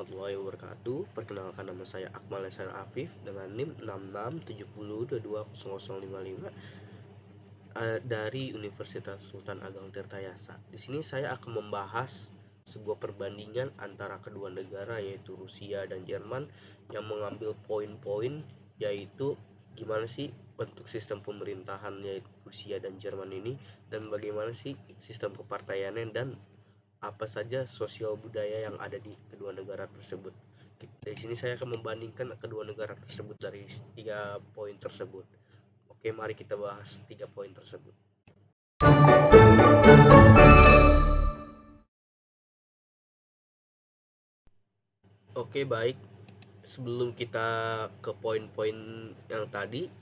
warahmatullahi wabarakatuh. Perkenalkan, nama saya Akmal Hasan Afif dengan NIM 6670220055 dari Universitas Sultan Ageng Tirtayasa. Di sini saya akan membahas sebuah perbandingan antara kedua negara yaitu Rusia dan Jerman yang mengambil poin-poin yaitu gimana sih bentuk sistem pemerintahan yaitu Rusia dan Jerman ini, dan bagaimana sih sistem kepartaiannya, dan apa saja sosial budaya yang ada di kedua negara tersebut. Dari sini saya akan membandingkan kedua negara tersebut dari 3 poin tersebut. Oke, mari kita bahas 3 poin tersebut. Oke, baik. Sebelum kita ke poin-poin yang tadi,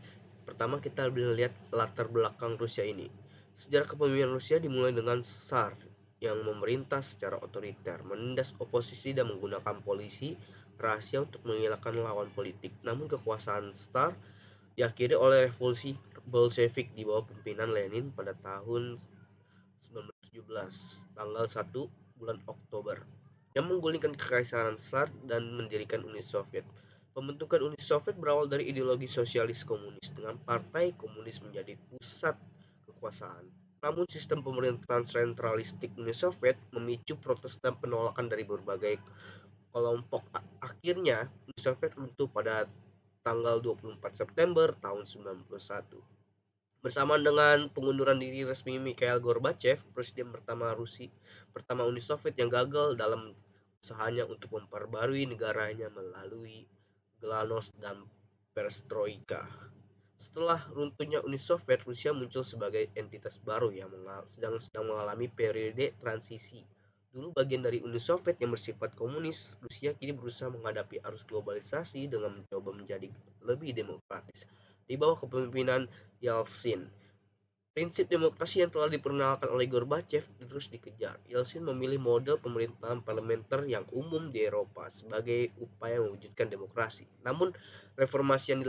pertama kita lihat latar belakang Rusia ini. Sejarah kepemimpinan Rusia dimulai dengan Tsar yang memerintah secara otoriter, menindas oposisi dan menggunakan polisi rahasia untuk menghilangkan lawan politik. Namun kekuasaan Tsar diakhiri oleh revolusi Bolshevik di bawah pimpinan Lenin pada tahun 1917, tanggal 1 bulan Oktober, yang menggulingkan kekaisaran Tsar dan mendirikan Uni Soviet. Pembentukan Uni Soviet berawal dari ideologi sosialis komunis dengan Partai Komunis menjadi pusat kekuasaan. Namun sistem pemerintahan sentralistik Uni Soviet memicu protes dan penolakan dari berbagai kelompok. Akhirnya Uni Soviet runtuh pada tanggal 24 September tahun 1991. Bersamaan dengan pengunduran diri resmi Mikhail Gorbachev, presiden pertama Uni Soviet yang gagal dalam usahanya untuk memperbarui negaranya melalui Glasnost dan Perestroika. Setelah runtuhnya Uni Soviet, Rusia muncul sebagai entitas baru yang sedang mengalami periode transisi. Dulu bagian dari Uni Soviet yang bersifat komunis, Rusia kini berusaha menghadapi arus globalisasi dengan mencoba menjadi lebih demokratis di bawah kepemimpinan Yeltsin. Prinsip demokrasi yang telah diperkenalkan oleh Gorbachev terus dikejar. Yeltsin memilih model pemerintahan parlementer yang umum di Eropa sebagai upaya mewujudkan demokrasi. Namun, reformasi yang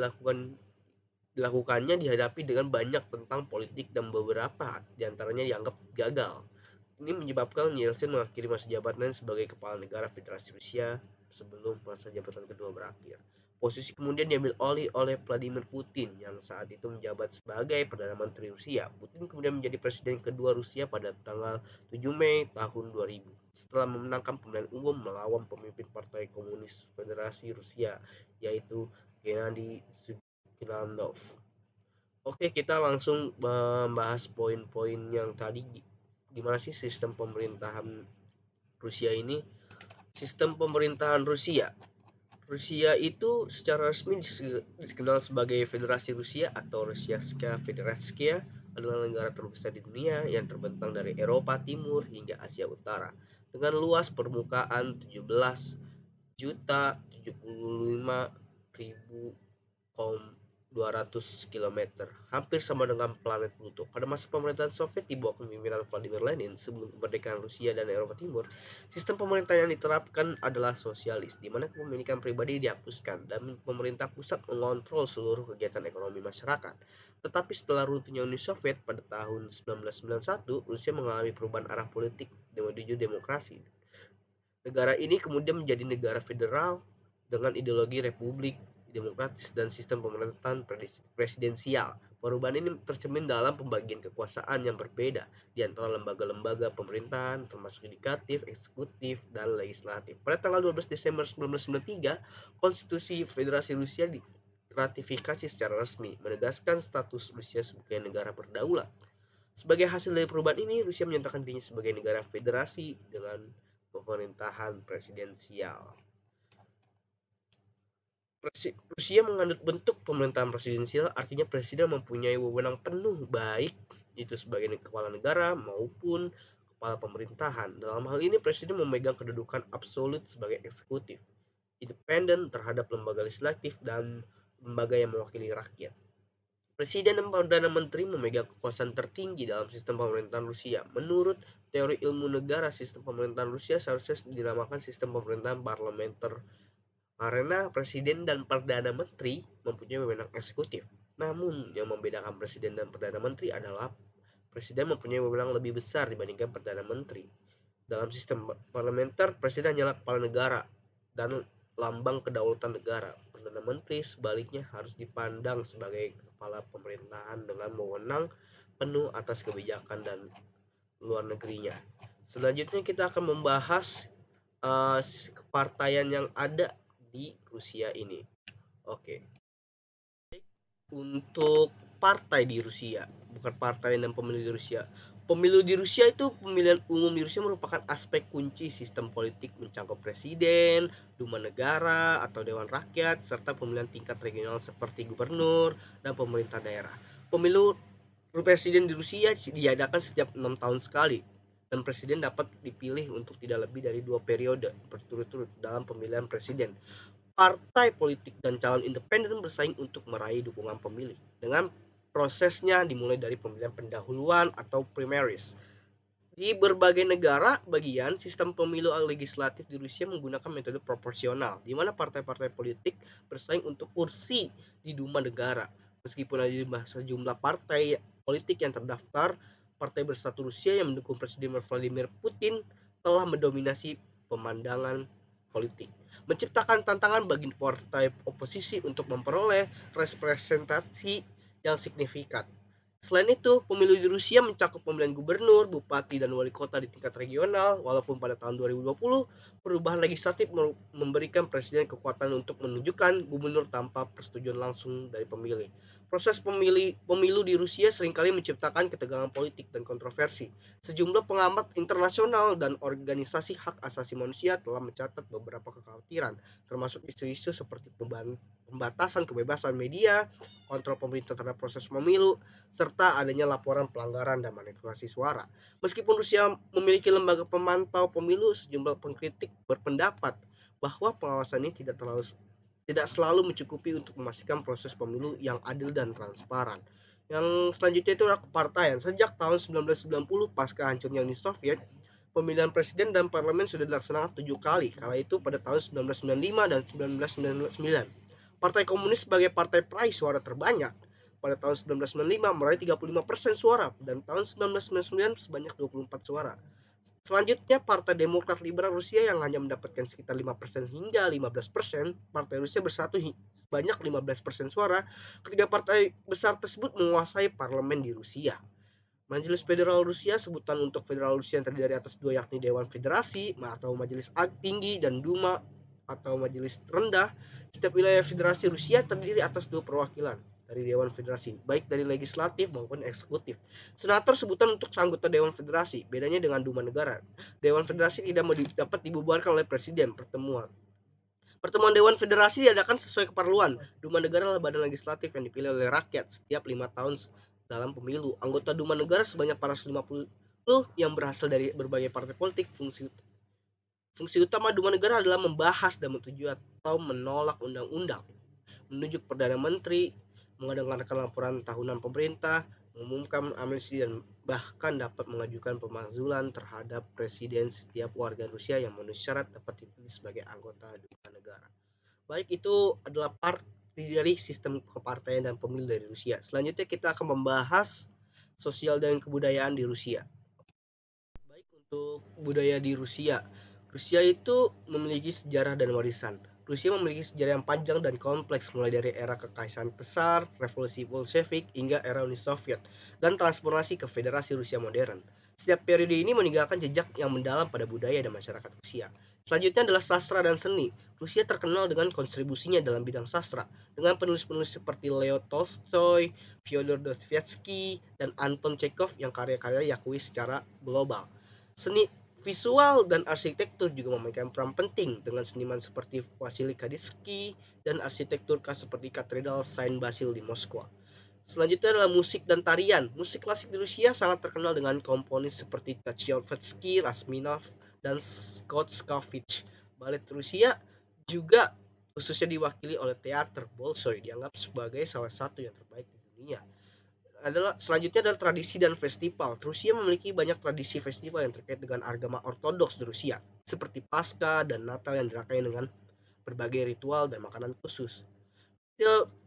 dilakukannya dihadapi dengan banyak tentang politik dan beberapa diantaranya dianggap gagal. Ini menyebabkan Yeltsin mengakhiri masa jabatannya sebagai kepala negara Federasi Rusia sebelum masa jabatan kedua berakhir. Posisi kemudian diambil oleh Vladimir Putin yang saat itu menjabat sebagai Perdana Menteri Rusia. Putin kemudian menjadi presiden kedua Rusia pada tanggal 7 Mei tahun 2000 setelah memenangkan pemilihan umum melawan pemimpin Partai Komunis Federasi Rusia yaitu Gennady Zyuganov. Oke, kita langsung membahas poin-poin yang tadi. Gimana sih sistem pemerintahan Rusia ini? Sistem pemerintahan Rusia itu secara resmi dikenal sebagai Federasi Rusia atau Rusiaska Federatskaya, adalah negara terbesar di dunia yang terbentang dari Eropa Timur hingga Asia Utara dengan luas permukaan 17.075.200 km, hampir sama dengan planet Pluto. Pada masa pemerintahan Soviet di bawah kepemimpinan Vladimir Lenin sebelum kemerdekaan Rusia dan Eropa Timur, sistem pemerintahan yang diterapkan adalah sosialis, di mana kepemilikan pribadi dihapuskan dan pemerintah pusat mengontrol seluruh kegiatan ekonomi masyarakat. Tetapi setelah runtuhnya Uni Soviet pada tahun 1991, Rusia mengalami perubahan arah politik menuju demokrasi. Negara ini kemudian menjadi negara federal dengan ideologi republik demokratis dan sistem pemerintahan presidensial. Perubahan ini tercermin dalam pembagian kekuasaan yang berbeda di antara lembaga-lembaga pemerintahan termasuk yudikatif, eksekutif, dan legislatif. Pada tanggal 12 Desember 1993, Konstitusi Federasi Rusia diratifikasi secara resmi, menegaskan status Rusia sebagai negara berdaulat. Sebagai hasil dari perubahan ini, Rusia menyatakan dirinya sebagai negara federasi dengan pemerintahan presidensial. Rusia menganut bentuk pemerintahan presidensial, artinya presiden mempunyai wewenang penuh baik itu sebagai kepala negara maupun kepala pemerintahan. Dalam hal ini presiden memegang kedudukan absolut sebagai eksekutif, independen terhadap lembaga legislatif dan lembaga yang mewakili rakyat. Presiden dan Perdana Menteri memegang kekuasaan tertinggi dalam sistem pemerintahan Rusia. Menurut teori ilmu negara, sistem pemerintahan Rusia seharusnya dinamakan sistem pemerintahan parlementer karena presiden dan perdana menteri mempunyai wewenang eksekutif. Namun yang membedakan presiden dan perdana menteri adalah presiden mempunyai wewenang lebih besar dibandingkan perdana menteri. Dalam sistem parlementer, presiden hanyalah kepala negara dan lambang kedaulatan negara. Perdana Menteri sebaliknya harus dipandang sebagai kepala pemerintahan dengan wewenang penuh atas kebijakan dan luar negerinya. Selanjutnya kita akan membahas kepartaian yang ada di Rusia ini. Oke. Untuk partai di Rusia, bukan partai dan pemilu di Rusia. Pemilu di Rusia itu pemilihan umum di Rusia merupakan aspek kunci sistem politik mencakup presiden, duma negara atau dewan rakyat, serta pemilihan tingkat regional seperti gubernur dan pemerintah daerah. Pemilu presiden di Rusia diadakan setiap 6 tahun sekali dan presiden dapat dipilih untuk tidak lebih dari 2 periode berturut-turut dalam pemilihan presiden. Partai politik dan calon independen bersaing untuk meraih dukungan pemilih dengan prosesnya dimulai dari pemilihan pendahuluan atau primaries. Di berbagai negara bagian, sistem pemilu legislatif di Rusia menggunakan metode proporsional, di mana partai-partai politik bersaing untuk kursi di Duma negara. Meskipun ada sejumlah partai politik yang terdaftar, Partai Bersatu Rusia yang mendukung Presiden Vladimir Putin telah mendominasi pemandangan politik, menciptakan tantangan bagi partai oposisi untuk memperoleh representasi yang signifikan. Selain itu, pemilu di Rusia mencakup pemilihan gubernur, bupati, dan wali kota di tingkat regional, walaupun pada tahun 2020, perubahan legislatif memberikan presiden kekuatan untuk menunjukkan gubernur tanpa persetujuan langsung dari pemilih. Proses pemilu di Rusia seringkali menciptakan ketegangan politik dan kontroversi. Sejumlah pengamat internasional dan organisasi hak asasi manusia telah mencatat beberapa kekhawatiran, termasuk isu-isu seperti pembatasan kebebasan media, kontrol pemerintah terhadap proses pemilu, serta adanya laporan pelanggaran dan manipulasi suara. Meskipun Rusia memiliki lembaga pemantau pemilu, sejumlah pengkritik berpendapat bahwa pengawasan ini tidak selalu mencukupi untuk memastikan proses pemilu yang adil dan transparan. Yang selanjutnya itu adalah kepartaian. Sejak tahun 1990 pasca hancurnya Uni Soviet, pemilihan presiden dan parlemen sudah dilaksanakan 7 kali, kala itu pada tahun 1995 dan 1999. Partai Komunis sebagai partai peraih suara terbanyak pada tahun 1995 meraih 35% suara dan tahun 1999 sebanyak 24 suara. Selanjutnya, Partai Demokrat Liberal Rusia yang hanya mendapatkan sekitar 5% hingga 15%, Partai Rusia Bersatu sebanyak 15% suara. Ketiga partai besar tersebut menguasai parlemen di Rusia. Majelis Federal Rusia, sebutan untuk Federal Rusia yang terdiri dari atas dua, yakni Dewan Federasi atau Majelis Tinggi dan Duma atau Majelis Rendah. Setiap wilayah Federasi Rusia terdiri atas dua perwakilan dari Dewan Federasi, baik dari legislatif maupun eksekutif. Senator sebutan untuk anggota Dewan Federasi. Bedanya dengan Duma negara, Dewan Federasi tidak dapat dibubarkan oleh presiden. Pertemuan Dewan Federasi diadakan sesuai keperluan. Duma negara adalah badan legislatif yang dipilih oleh rakyat setiap 5 tahun dalam pemilu. Anggota Duma negara sebanyak 450 yang berasal dari berbagai partai politik. Fungsi utama Duma negara adalah membahas dan menyetujui atau menolak undang-undang, menunjuk Perdana Menteri, mengadakan laporan tahunan pemerintah, mengumumkan amnesti, dan bahkan dapat mengajukan pemakzulan terhadap presiden. Setiap warga Rusia yang memenuhi syarat dapat dipilih sebagai anggota Duma negara. Baik, itu adalah part dari sistem kepartaian dan pemilu dari Rusia. Selanjutnya kita akan membahas sosial dan kebudayaan di Rusia. Baik, untuk budaya di Rusia. Rusia itu memiliki sejarah dan warisan. Rusia memiliki sejarah yang panjang dan kompleks, mulai dari era Kekaisaran Besar, Revolusi Bolshevik, hingga era Uni Soviet, dan transformasi ke Federasi Rusia modern. Setiap periode ini meninggalkan jejak yang mendalam pada budaya dan masyarakat Rusia. Selanjutnya adalah sastra dan seni. Rusia terkenal dengan kontribusinya dalam bidang sastra, dengan penulis-penulis seperti Leo Tolstoy, Fyodor Dostoevsky, dan Anton Chekhov yang karya-karya diakui secara global. Seni visual dan arsitektur juga memainkan peran penting dengan seniman seperti Vasily Kandinsky dan arsitektur khas seperti Katedral Saint Basil di Moskwa. Selanjutnya adalah musik dan tarian. Musik klasik di Rusia sangat terkenal dengan komponis seperti Tchaikovsky, Rachmaninoff, dan Shostakovich. Balet Rusia juga khususnya diwakili oleh teater Bolshoi, dianggap sebagai salah satu yang terbaik di dunia. Selanjutnya adalah tradisi dan festival. Rusia memiliki banyak tradisi festival yang terkait dengan agama ortodoks di Rusia, seperti Paskah dan Natal yang dirayakan dengan berbagai ritual dan makanan khusus.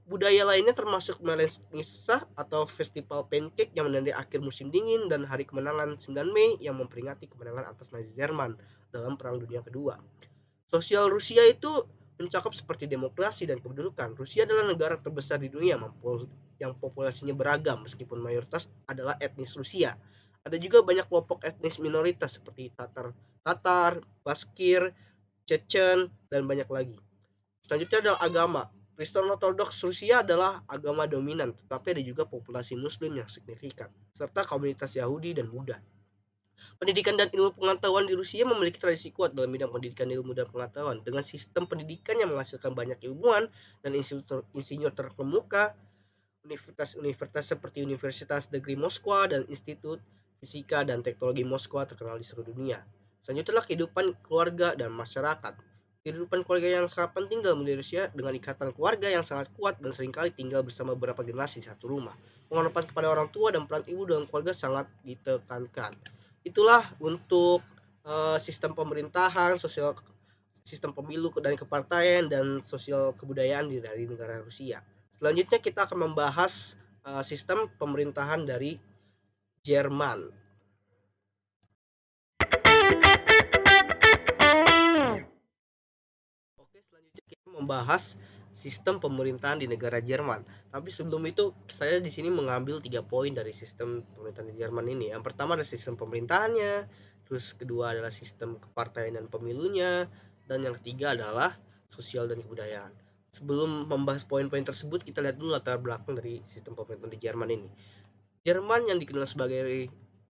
Budaya lainnya termasuk Melenitsa atau festival pancake yang menandai akhir musim dingin, dan Hari Kemenangan 9 Mei yang memperingati kemenangan atas Nazi Jerman dalam Perang Dunia Kedua. Sosial Rusia itu mencakup seperti demokrasi dan kedudukan. Rusia adalah negara terbesar di dunia yang populasinya beragam meskipun mayoritas adalah etnis Rusia. Ada juga banyak kelompok etnis minoritas seperti Tatar, Baskir, Chechen, dan banyak lagi. Selanjutnya adalah agama. Kristen Ortodoks Rusia adalah agama dominan, tetapi ada juga populasi Muslim yang signifikan, serta komunitas Yahudi dan Buddha. Pendidikan dan ilmu pengetahuan di Rusia memiliki tradisi kuat dalam bidang pendidikan ilmu dan pengetahuan. Dengan sistem pendidikan yang menghasilkan banyak ilmuwan dan insinyur terkemuka, universitas-universitas seperti Universitas Negeri Moskwa dan Institut Fisika dan Teknologi Moskwa terkenal di seluruh dunia. Selanjutnya kehidupan keluarga dan masyarakat. Kehidupan keluarga yang sangat penting dalam Rusia dengan ikatan keluarga yang sangat kuat dan seringkali tinggal bersama beberapa generasi di satu rumah. Penghormatan kepada orang tua dan peran ibu dalam keluarga sangat ditekankan. Itulah untuk sistem pemerintahan, sosial, sistem pemilu dan kepartaian dan sosial kebudayaan dari negara Rusia. Selanjutnya kita akan membahas sistem pemerintahan dari Jerman. Oke, selanjutnya kita membahas sistem pemerintahan di negara Jerman. Tapi sebelum itu, saya di sini mengambil 3 poin dari sistem pemerintahan di Jerman ini. Yang pertama adalah sistem pemerintahannya, terus kedua adalah sistem kepartaian dan pemilunya, dan yang ketiga adalah sosial dan kebudayaan. Sebelum membahas poin-poin tersebut, kita lihat dulu latar belakang dari sistem pemerintahan di Jerman ini. Jerman yang dikenal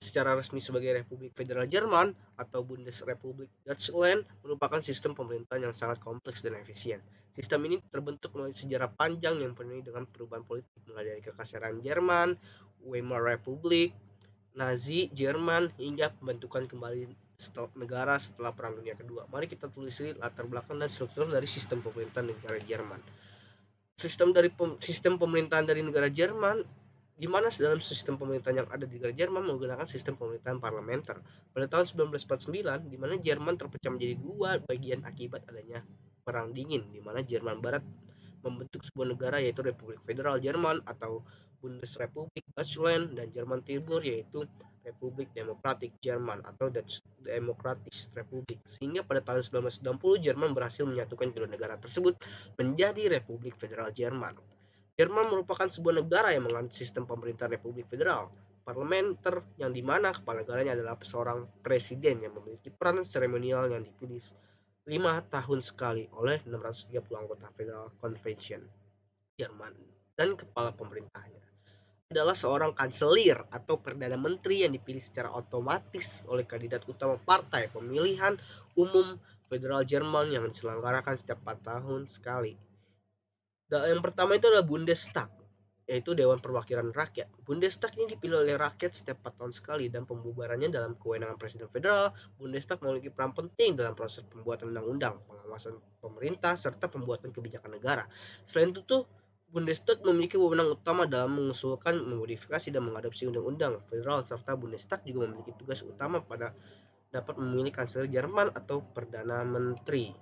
secara resmi sebagai Republik Federal Jerman atau Bundesrepublik Deutschland merupakan sistem pemerintahan yang sangat kompleks dan efisien. Sistem ini terbentuk melalui sejarah panjang yang penuh dengan perubahan politik mulai dari kekaisaran Jerman, Weimar Republik, Nazi Jerman hingga pembentukan kembali negara setelah Perang Dunia Kedua. Mari kita telusuri latar belakang dan struktur dari sistem pemerintahan negara Jerman. Sistem pemerintahan dari negara Jerman di mana dalam sistem pemerintahan yang ada di negara Jerman menggunakan sistem pemerintahan parlementer. Pada tahun 1949, di mana Jerman terpecah menjadi dua bagian akibat adanya Perang Dingin, di mana Jerman Barat membentuk sebuah negara yaitu Republik Federal Jerman atau Bundesrepublik Deutschland, dan Jerman Timur yaitu Republik Demokratik Jerman atau Dutch Democratic Republic. Sehingga pada tahun 1990 Jerman berhasil menyatukan kedua negara tersebut menjadi Republik Federal Jerman. Jerman merupakan sebuah negara yang menganut sistem pemerintahan Republik Federal parlementer, yang dimana kepala negaranya adalah seorang presiden yang memiliki peran seremonial yang dipilih 5 tahun sekali oleh 630 anggota Federal Convention Jerman, dan kepala pemerintahnya adalah seorang kanselir atau perdana menteri yang dipilih secara otomatis oleh kandidat utama partai pemilihan umum federal Jerman yang diselenggarakan setiap 4 tahun sekali. Yang pertama itu adalah Bundestag, yaitu Dewan Perwakilan Rakyat. Bundestag ini dipilih oleh rakyat setiap 4 tahun sekali dan pembubarannya dalam kewenangan Presiden Federal. Bundestag memiliki peran penting dalam proses pembuatan undang-undang, pengawasan pemerintah, serta pembuatan kebijakan negara. Selain itu, Bundestag memiliki wewenang utama dalam mengusulkan, memodifikasi, dan mengadopsi undang-undang federal, serta Bundestag juga memiliki tugas utama pada dapat memilih kanselir Jerman atau perdana menteri.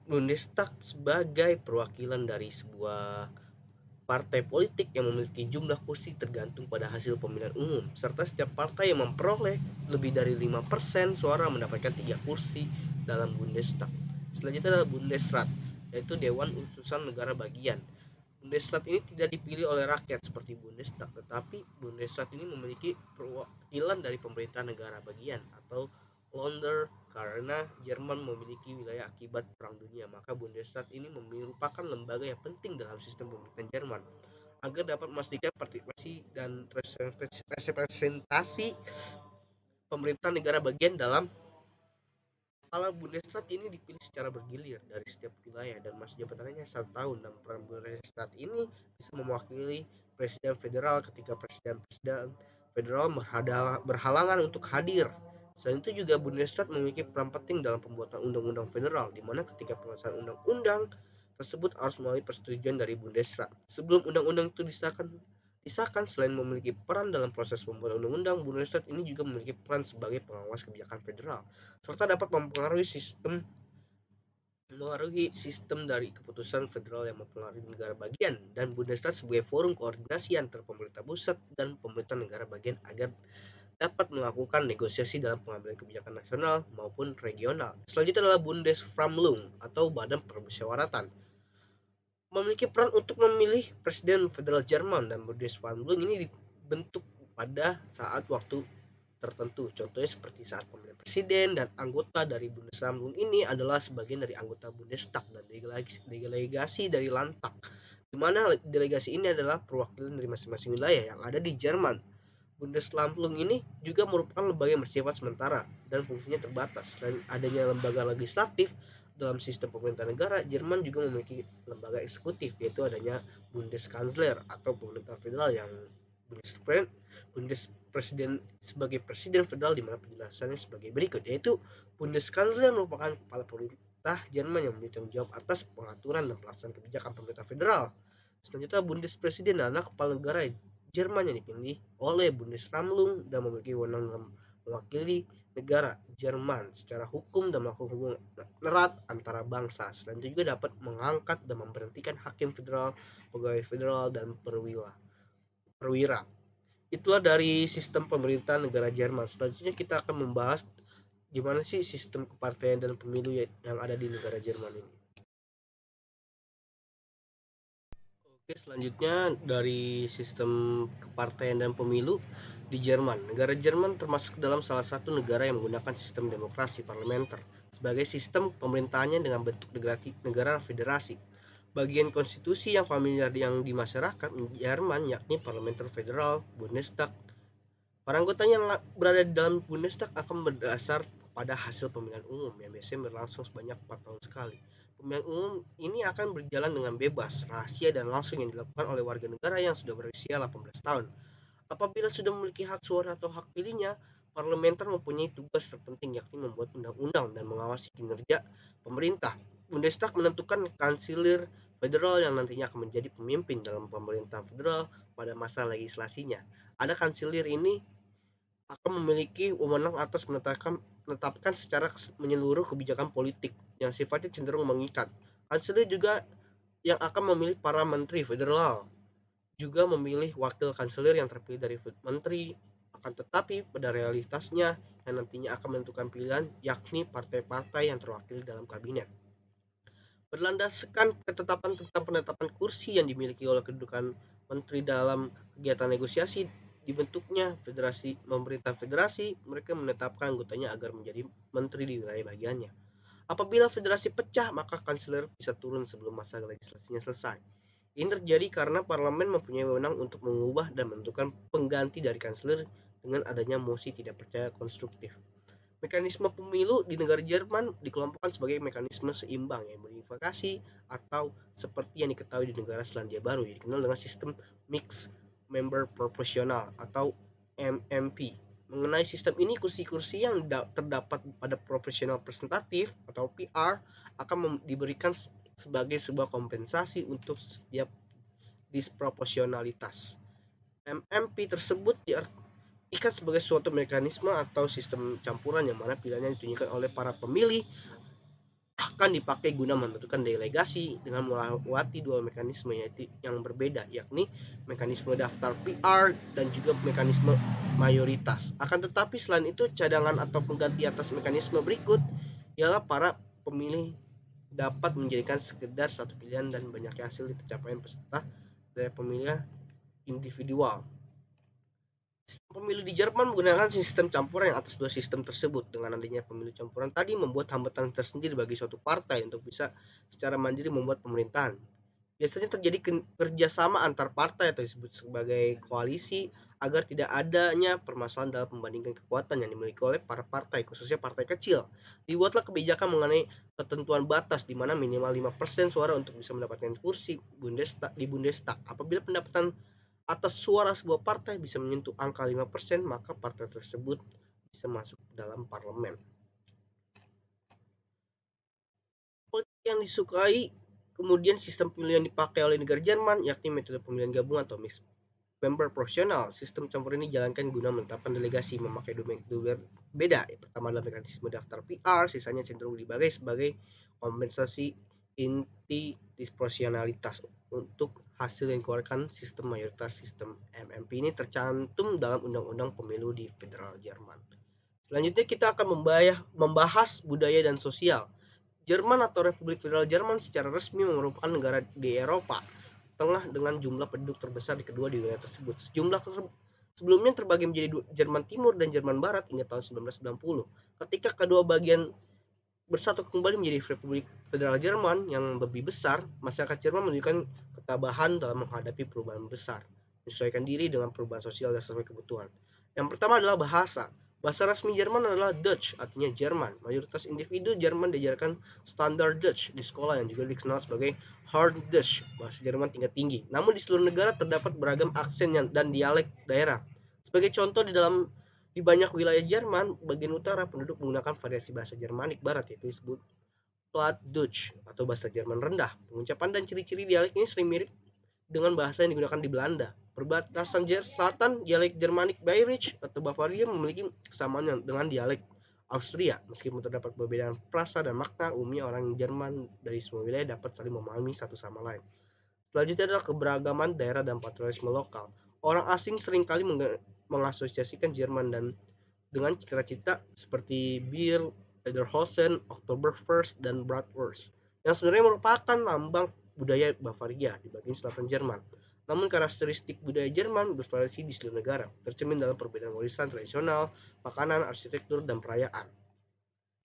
Bundestag sebagai perwakilan dari sebuah partai politik yang memiliki jumlah kursi tergantung pada hasil pemilihan umum, serta setiap partai yang memperoleh lebih dari 5% suara mendapatkan 3 kursi dalam Bundestag. Selanjutnya adalah Bundesrat, yaitu Dewan Utusan Negara Bagian. Bundesrat ini tidak dipilih oleh rakyat seperti Bundestag, tetapi Bundesrat ini memiliki perwakilan dari pemerintah negara bagian atau Länder. Karena Jerman memiliki wilayah akibat Perang Dunia, maka Bundesrat ini merupakan lembaga yang penting dalam sistem pemerintahan Jerman agar dapat memastikan partisipasi dan representasi pemerintah negara bagian dalam. Kepala Bundesrat ini dipilih secara bergilir dari setiap wilayah dan masa jabatannya 1 tahun, dan peran Bundesrat ini bisa mewakili Presiden Federal ketika Presiden Federal berhalangan untuk hadir. Selain itu juga Bundesrat memiliki peran penting dalam pembuatan undang-undang federal, di mana ketika pengesahan undang-undang tersebut harus melalui persetujuan dari Bundesrat. Sebelum undang-undang itu disahkan, selain memiliki peran dalam proses pembuatan undang-undang, Bundesrat ini juga memiliki peran sebagai pengawas kebijakan federal, serta dapat mempengaruhi sistem dari keputusan federal yang mempengaruhi negara bagian, dan Bundesrat sebagai forum koordinasi antara pemerintah pusat dan pemerintah negara bagian agar dapat melakukan negosiasi dalam pengambilan kebijakan nasional maupun regional. Selanjutnya adalah Bundesversammlung atau Badan Permusyawaratan. Memiliki peran untuk memilih Presiden Federal Jerman, dan Bundesversammlung ini dibentuk pada saat waktu tertentu. Contohnya seperti saat pemilihan presiden, dan anggota dari Bundesversammlung ini adalah sebagian dari anggota Bundestag dan delegasi dari Landtag, di mana delegasi ini adalah perwakilan dari masing-masing wilayah yang ada di Jerman. Bundesversammlung ini juga merupakan lembaga yang bersifat sementara dan fungsinya terbatas. Selain adanya lembaga legislatif dalam sistem pemerintahan negara, Jerman juga memiliki lembaga eksekutif, yaitu adanya Bundeskanzler atau pemerintah federal, yang Bundespresiden sebagai presiden federal, di mana penjelasannya sebagai berikut, yaitu Bundeskanzler merupakan kepala pemerintah Jerman yang bertanggung jawab atas pengaturan dan pelaksanaan kebijakan pemerintah federal. Selanjutnya, Bundespresiden adalah kepala negara Jerman yang dipilih oleh Bundesversammlung dan memiliki wewenang dalam mewakili negara Jerman secara hukum dan melakukan hubungan erat antara bangsa. Selain itu juga dapat mengangkat dan memberhentikan hakim federal, pegawai federal, dan perwira. Itulah dari sistem pemerintahan negara Jerman. Selanjutnya kita akan membahas gimana sih sistem kepartaian dan pemilu yang ada di negara Jerman ini. Oke, selanjutnya dari sistem kepartaian dan pemilu di Jerman. Negara Jerman termasuk dalam salah satu negara yang menggunakan sistem demokrasi parlementer sebagai sistem pemerintahannya dengan bentuk negara federasi. Bagian konstitusi yang familiar yang di masyarakat Jerman yakni parlementer federal, Bundestag. Para anggotanya yang berada di dalam Bundestag akan berdasar pada hasil pemilihan umum yang biasanya berlangsung sebanyak 4 tahun sekali. Pemilihan umum ini akan berjalan dengan bebas, rahasia, dan langsung yang dilakukan oleh warga negara yang sudah berusia 18 tahun. Apabila sudah memiliki hak suara atau hak pilihnya, parlementer mempunyai tugas terpenting, yakni membuat undang-undang dan mengawasi kinerja pemerintah. Bundestag menentukan kanselir federal yang nantinya akan menjadi pemimpin dalam pemerintahan federal pada masa legislasinya. Ada kanselir ini akan memiliki wewenang atas menetapkan secara menyeluruh kebijakan politik yang sifatnya cenderung mengikat. Kanselir juga yang akan memilih para menteri federal, juga memilih wakil kanselir yang terpilih dari menteri, akan tetapi pada realitasnya yang nantinya akan menentukan pilihan yakni partai-partai yang terwakili dalam kabinet. Berlandaskan ketetapan tentang penetapan kursi yang dimiliki oleh kedudukan menteri dalam kegiatan negosiasi dibentuknya federasi, pemerintah federasi, mereka menetapkan anggotanya agar menjadi menteri di wilayah bagiannya. Apabila federasi pecah, maka kanselir bisa turun sebelum masa legislasinya selesai. Ini terjadi karena parlemen mempunyai wewenang untuk mengubah dan menentukan pengganti dari kanselir dengan adanya mosi tidak percaya konstruktif. Mekanisme pemilu di negara Jerman dikelompokkan sebagai mekanisme seimbang yang berimplikasi atau seperti yang diketahui di negara Selandia Baru yang dikenal dengan sistem mixed member proporsional atau MMP. Mengenai sistem ini, kursi-kursi yang terdapat pada proporsional presentatif atau PR akan diberikan sebagai sebuah kompensasi untuk setiap disproporsionalitas. MMP tersebut ikat sebagai suatu mekanisme atau sistem campuran yang mana pilihannya ditunjukkan oleh para pemilih akan dipakai guna menentukan delegasi dengan melewati dua mekanisme yaitu yang berbeda, yakni mekanisme daftar PR dan juga mekanisme mayoritas. Akan tetapi selain itu, cadangan atau pengganti atas mekanisme berikut ialah para pemilih dapat menjadikan sekedar satu pilihan dan banyaknya hasil di pencapaian peserta dari pemilihan individual. Sistem pemilu di Jerman menggunakan sistem campuran yang atas dua sistem tersebut. Dengan adanya pemilu campuran tadi membuat hambatan tersendiri bagi suatu partai untuk bisa secara mandiri membuat pemerintahan. Biasanya terjadi kerjasama antar partai atau disebut sebagai koalisi agar tidak adanya permasalahan dalam membandingkan kekuatan yang dimiliki oleh para partai, khususnya partai kecil. Dibuatlah kebijakan mengenai ketentuan batas di mana minimal 5% suara untuk bisa mendapatkan kursi di Bundestag. Apabila pendapatan atas suara sebuah partai bisa menyentuh angka 5%, maka partai tersebut bisa masuk dalam parlemen. Politik yang disukai kemudian sistem pemilihan yang dipakai oleh negara Jerman yakni metode pemilihan gabungan atau mixed member proporsional. Sistem campur ini dijalankan guna menetapkan delegasi memakai dua metode beda. Pertama adalah mekanisme daftar PR, sisanya cenderung dibagi sebagai kompensasi inti disproporsionalitas untuk hasil yang dikeluarkan sistem mayoritas. Sistem MMP ini tercantum dalam Undang-Undang Pemilu di Federal Jerman. Selanjutnya kita akan membahas budaya dan sosial. Jerman atau Republik Federal Jerman secara resmi merupakan negara di Eropa Tengah dengan jumlah penduduk terbesar di kedua di wilayah tersebut. Sebelumnya terbagi menjadi Jerman Timur dan Jerman Barat hingga tahun 1990. Ketika kedua bagian bersatu kembali menjadi Republik Federal Jerman yang lebih besar, masyarakat Jerman menunjukkan ketabahan dalam menghadapi perubahan besar, menyesuaikan diri dengan perubahan sosial dan sesuai kebutuhan. Yang pertama adalah bahasa. Bahasa resmi Jerman adalah Dutch, artinya Jerman. Mayoritas individu Jerman diajarkan standar Dutch di sekolah yang juga dikenal sebagai Hard Dutch, bahasa Jerman tingkat tinggi. Namun di seluruh negara terdapat beragam aksen dan dialek daerah. Sebagai contoh di banyak wilayah Jerman bagian utara penduduk menggunakan variasi bahasa Jermanik Barat yaitu disebut Plattdeutsch atau bahasa Jerman rendah. Pengucapan dan ciri-ciri dialek ini sering mirip dengan bahasa yang digunakan di Belanda. Perbatasan selatan, dialek Germanik Bayrich atau Bavaria memiliki kesamaan dengan dialek Austria. Meskipun terdapat perbedaan frasa dan makna, umumnya orang Jerman dari semua wilayah dapat saling memahami satu sama lain. Selanjutnya adalah keberagaman daerah dan patriotisme lokal. Orang asing seringkali mengasosiasikan Jerman dengan cita-cita seperti Bir, Lederhosen, Oktoberfest, dan Bratwurst, yang sebenarnya merupakan lambang budaya Bavaria di bagian selatan Jerman. Namun karakteristik budaya Jerman bervariasi di seluruh negara, tercermin dalam perbedaan warisan tradisional, makanan, arsitektur, dan perayaan.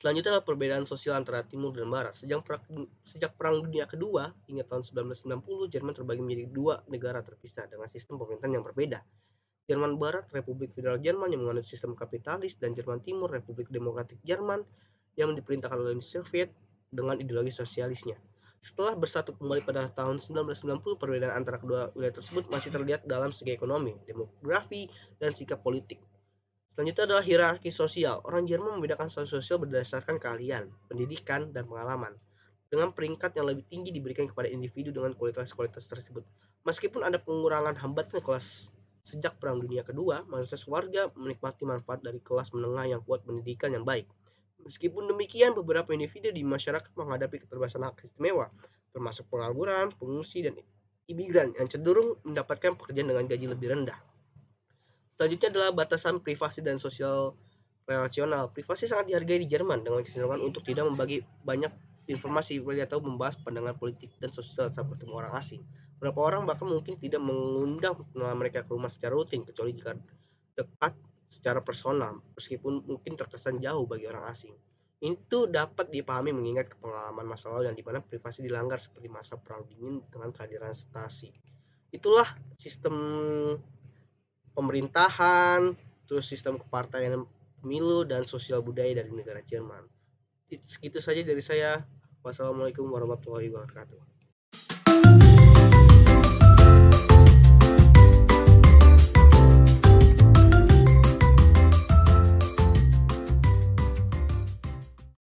Selanjutnya adalah perbedaan sosial antara Timur dan Barat. Sejak Perang Dunia Kedua hingga tahun 1990, Jerman terbagi menjadi dua negara terpisah dengan sistem pemerintahan yang berbeda. Jerman Barat, Republik Federal Jerman yang menganut sistem kapitalis, dan Jerman Timur, Republik Demokratik Jerman yang diperintahkan oleh Uni Soviet dengan ideologi sosialisnya. Setelah bersatu kembali pada tahun 1990, perbedaan antara kedua wilayah tersebut masih terlihat dalam segi ekonomi, demografi, dan sikap politik. Selanjutnya adalah hierarki sosial. Orang Jerman membedakan status sosial berdasarkan keahlian, pendidikan, dan pengalaman. Dengan peringkat yang lebih tinggi diberikan kepada individu dengan kualitas-kualitas tersebut. Meskipun ada pengurangan hambatan kelas sejak Perang Dunia Kedua, mayoritas warga menikmati manfaat dari kelas menengah yang kuat pendidikan yang baik. Meskipun demikian, beberapa individu di masyarakat menghadapi keterbatasan hak istimewa, termasuk pengangguran, pengungsi, dan imigran yang cenderung mendapatkan pekerjaan dengan gaji lebih rendah. Selanjutnya adalah batasan privasi dan sosial relasional. Privasi sangat dihargai di Jerman dengan kecenderungan untuk tidak membagi banyak informasi atau membahas pandangan politik dan sosial saat bertemu orang asing. Beberapa orang bahkan mungkin tidak mengundang kenalan mereka ke rumah secara rutin kecuali jika dekat secara personal, meskipun mungkin terkesan jauh bagi orang asing. Itu dapat dipahami mengingat pengalaman masa lalu yang dimana privasi dilanggar seperti masa perang dingin dengan kehadiran Stasi. Itulah sistem pemerintahan, terus sistem kepartaian pemilu dan sosial budaya dari negara Jerman. Segitu saja dari saya. Wassalamualaikum warahmatullahi wabarakatuh.